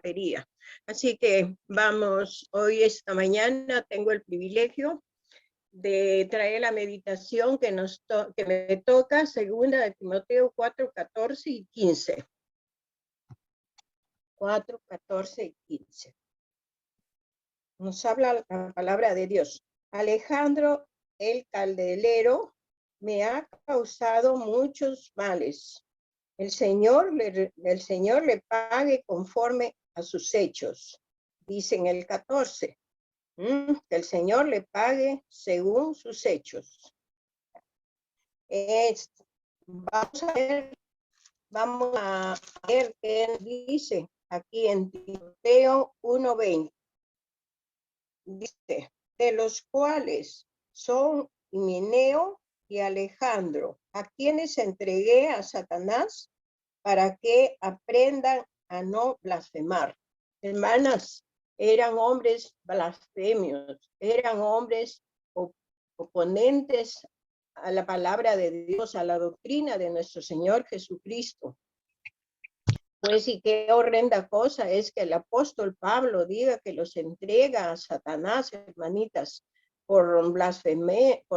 batería. Así que vamos, hoy esta mañana tengo el privilegio de traer la meditación que me toca, segunda de Timoteo 4, 14 y 15. 4, 14 y 15. Nos habla la palabra de Dios. Alejandro el caldelero me ha causado muchos males. El Señor le pague conforme a sus hechos. Dice en el 14. Que el Señor le pague según sus hechos. Vamos a ver qué dice aquí en Timoteo 1:20. Dice, de los cuales son Himeneo y Alejandro, a quienes entregué a Satanás para que aprendan a no blasfemar. Hermanas, eran hombres blasfemios, eran hombres oponentes a la palabra de Dios, a la doctrina de nuestro Señor Jesucristo. Pues y qué horrenda cosa es que el apóstol Pablo diga que los entrega a Satanás, hermanitas, por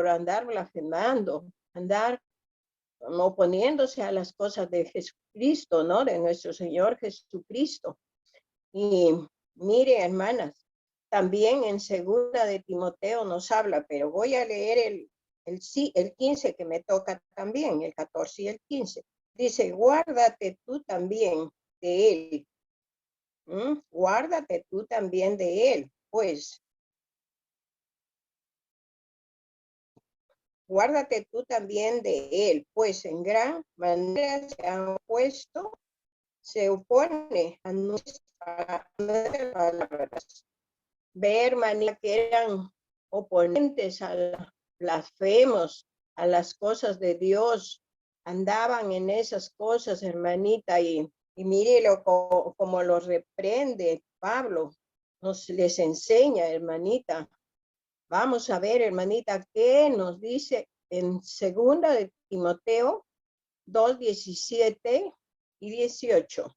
andar blasfemando, andar oponiéndose a las cosas de Jesucristo, ¿no? De nuestro Señor Jesucristo. Y mire, hermanas, también en segunda de Timoteo nos habla, pero voy a leer el 15 que me toca también, el 14 y el 15. Dice, guárdate tú también de él. Guárdate tú también de él, pues. Guárdate tú también de él, pues en gran manera se opone a nuestras palabras. Ver, hermanita, que eran oponentes a blasfemos, a las cosas de Dios, andaban en esas cosas, hermanita, y mírelo como los reprende Pablo, les enseña, hermanita. Vamos a ver, hermanita, qué nos dice en segunda de Timoteo 2, 17 y 18.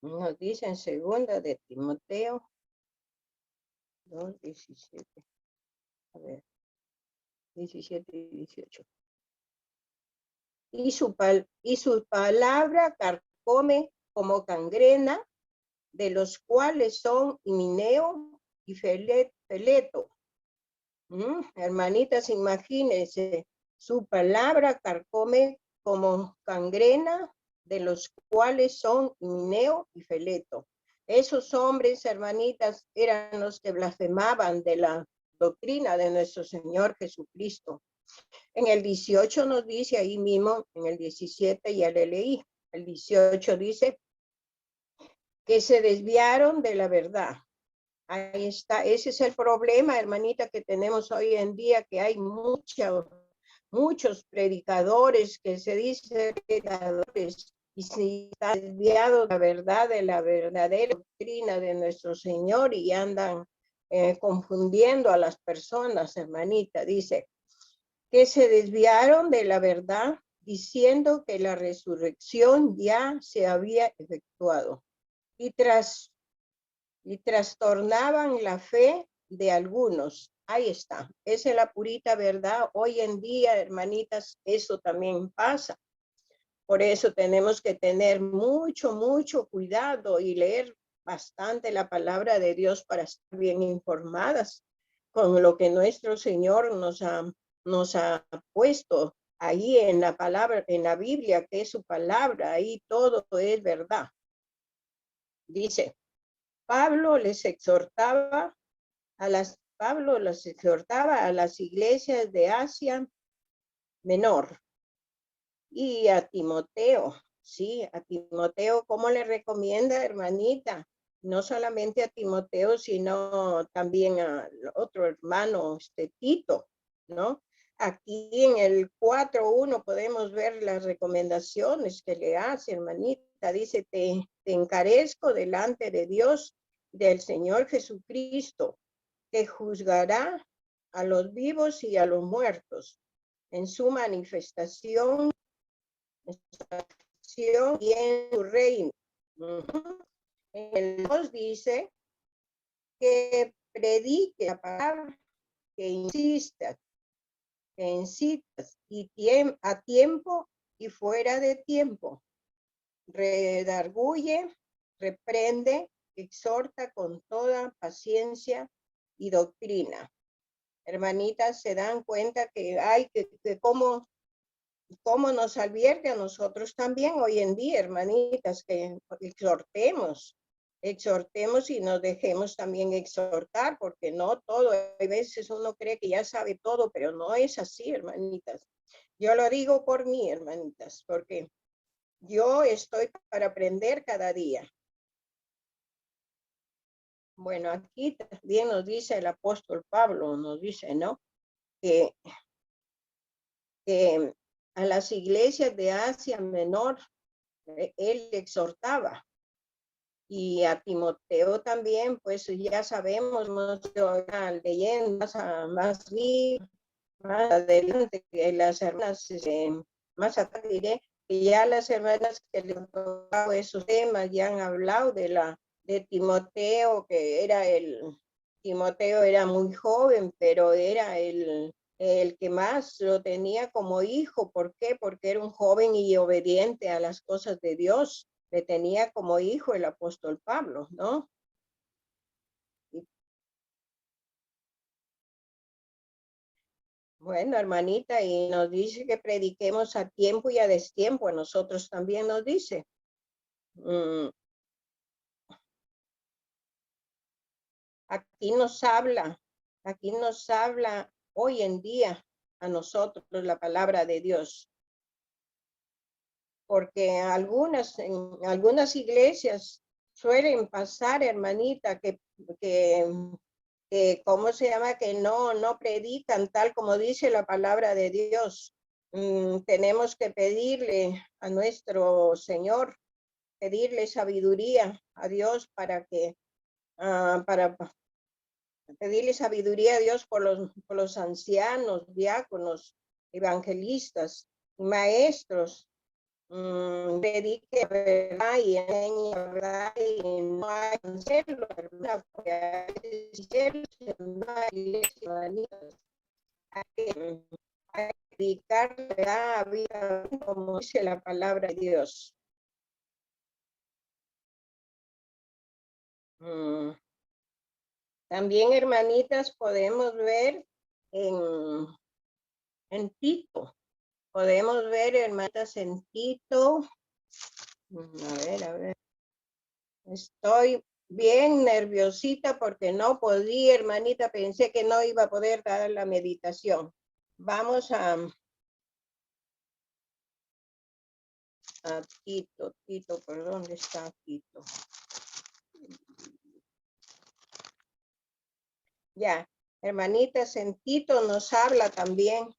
Nos dice en segunda de Timoteo 2, 17. A ver, 17 y 18. Y su palabra carcome como gangrena, de los cuales son Himeneo y Fileto. Hermanitas, imagínense, su palabra carcome como gangrena, de los cuales son Himeneo y Fileto. Esos hombres, hermanitas, eran los que blasfemaban de la doctrina de nuestro Señor Jesucristo. En el 18 nos dice ahí mismo, en el 17 ya le leí, el 18 dice que se desviaron de la verdad. Ahí está, ese es el problema, hermanita, que tenemos hoy en día, que hay muchos predicadores que se dicen predicadores y se han desviado de la verdad, de la verdadera doctrina de nuestro Señor y andan confundiendo a las personas, hermanita. Dice que se desviaron de la verdad diciendo que la resurrección ya se había efectuado y trastornaban la fe de algunos. Ahí está, esa es la purita verdad. Hoy en día, hermanitas, eso también pasa. Por eso tenemos que tener mucho cuidado y leer bastante la palabra de Dios para estar bien informadas con lo que nuestro Señor nos ha puesto ahí en la palabra, en la Biblia, que es su palabra, ahí todo es verdad. Dice, Pablo les exhortaba a las iglesias de Asia Menor y a Timoteo, sí, a Timoteo, ¿cómo le recomienda, hermanita? No solamente a Timoteo, sino también a otro hermano, Tito, ¿no? Aquí en el 4.1 podemos ver las recomendaciones que le hace, hermanita. Dice, te encarezco delante de Dios, del Señor Jesucristo, que juzgará a los vivos y a los muertos en su manifestación y en su reino. Ujú. El 2 dice que predique la palabra, que insistas, que incitas y a tiempo y fuera de tiempo. Redarguye, reprende, exhorta con toda paciencia y doctrina. Hermanitas, se dan cuenta que hay que cómo nos advierte a nosotros también hoy en día, hermanitas, que exhortemos y nos dejemos también exhortar, porque no todo, a veces uno cree que ya sabe todo, pero no es así, hermanitas. Yo lo digo por mí, hermanitas, porque yo estoy para aprender cada día. Bueno, aquí también nos dice el apóstol Pablo, nos dice, ¿no? Que a las iglesias de Asia Menor, él exhortaba. Y a Timoteo también, pues ya sabemos, leyendo más adelante, que las hermanas, más atrás diré, que ya las hermanas que le han tocado esos temas ya han hablado de Timoteo, Timoteo era muy joven, pero era el que más lo tenía como hijo. ¿Por qué? Porque era un joven y obediente a las cosas de Dios. Le tenía como hijo el apóstol Pablo, ¿no? Bueno, hermanita, y nos dice que prediquemos a tiempo y a destiempo. A nosotros también nos dice. Aquí nos habla hoy en día a nosotros la palabra de Dios. Porque en algunas iglesias suelen pasar, hermanita, ¿cómo se llama? Que no predican tal como dice la palabra de Dios. Tenemos que pedirle a nuestro Señor, pedirle sabiduría a Dios para pedirle sabiduría a Dios por los ancianos, diáconos, evangelistas y maestros. Predique verdad y enseñe verdad y no hay cielo, ¿verdad? Porque hay cielo, no hay iglesia, hay que predicar verdad, vida, como dice la palabra de Dios. También, hermanitas, podemos ver en Tito. Podemos ver, hermanitas, en Tito. A ver. Estoy bien nerviosita porque no podía, hermanita. Pensé que no iba a poder dar la meditación. Vamos a Tito, ¿por dónde está Tito? Ya, hermanitas, en Tito nos habla también.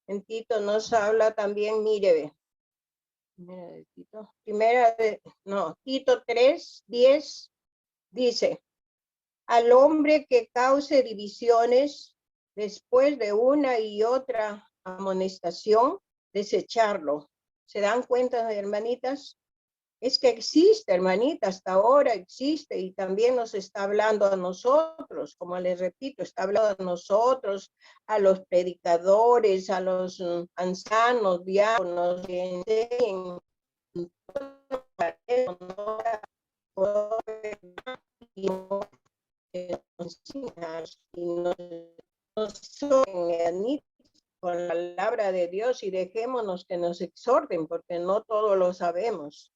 En Tito nos habla también, mire, Tito 3:10 dice, al hombre que cause divisiones después de una y otra amonestación, desecharlo. ¿Se dan cuenta, hermanitas? Es que existe, hermanita, hasta ahora existe y también nos está hablando a nosotros, como les repito, está hablando a nosotros, a los predicadores, a los ancianos, diáconos, que enseñen y con la palabra de Dios y dejémonos que nos exhorten porque no todo lo sabemos.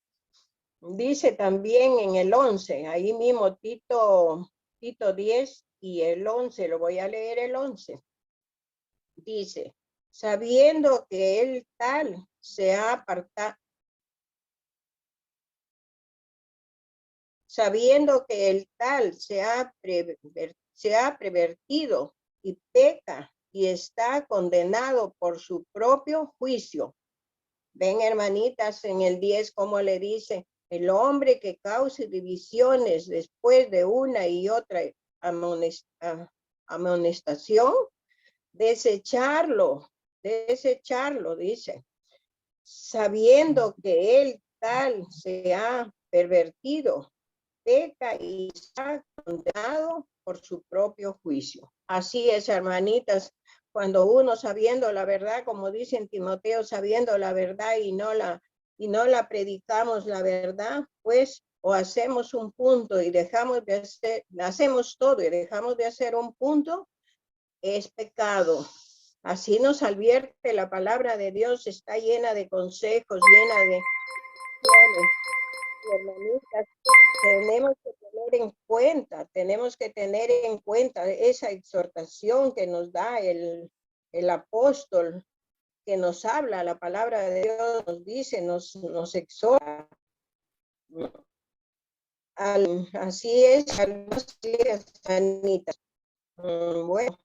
Dice también en el 11, ahí mismo Tito 10 y el 11, lo voy a leer el 11. Dice, sabiendo que el tal se ha apartado, sabiendo que el tal se ha pervertido y peca y está condenado por su propio juicio. Ven, hermanitas, en el 10, como le dice, el hombre que cause divisiones después de una y otra amonestación, desecharlo, dice, sabiendo que él tal se ha pervertido peca y está condenado por su propio juicio. Así es, hermanitas, cuando uno sabiendo la verdad, como dice en Timoteo, sabiendo la verdad y no la predicamos la verdad, pues o hacemos un punto y dejamos de hacer, hacemos todo y dejamos de hacer un punto, es pecado. Así nos advierte la palabra de Dios, está llena de consejos, llena de hermanitas, tenemos que tener en cuenta esa exhortación que nos da el apóstol, que nos habla, la palabra de Dios nos dice, nos exhorta. Así es, hermanitas. Bueno,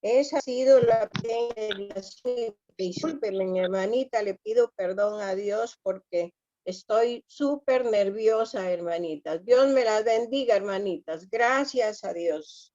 esa ha sido la predicación. Discúlpeme, mi hermanita, le pido perdón a Dios porque estoy súper nerviosa, hermanitas. Dios me las bendiga, hermanitas. Gracias a Dios.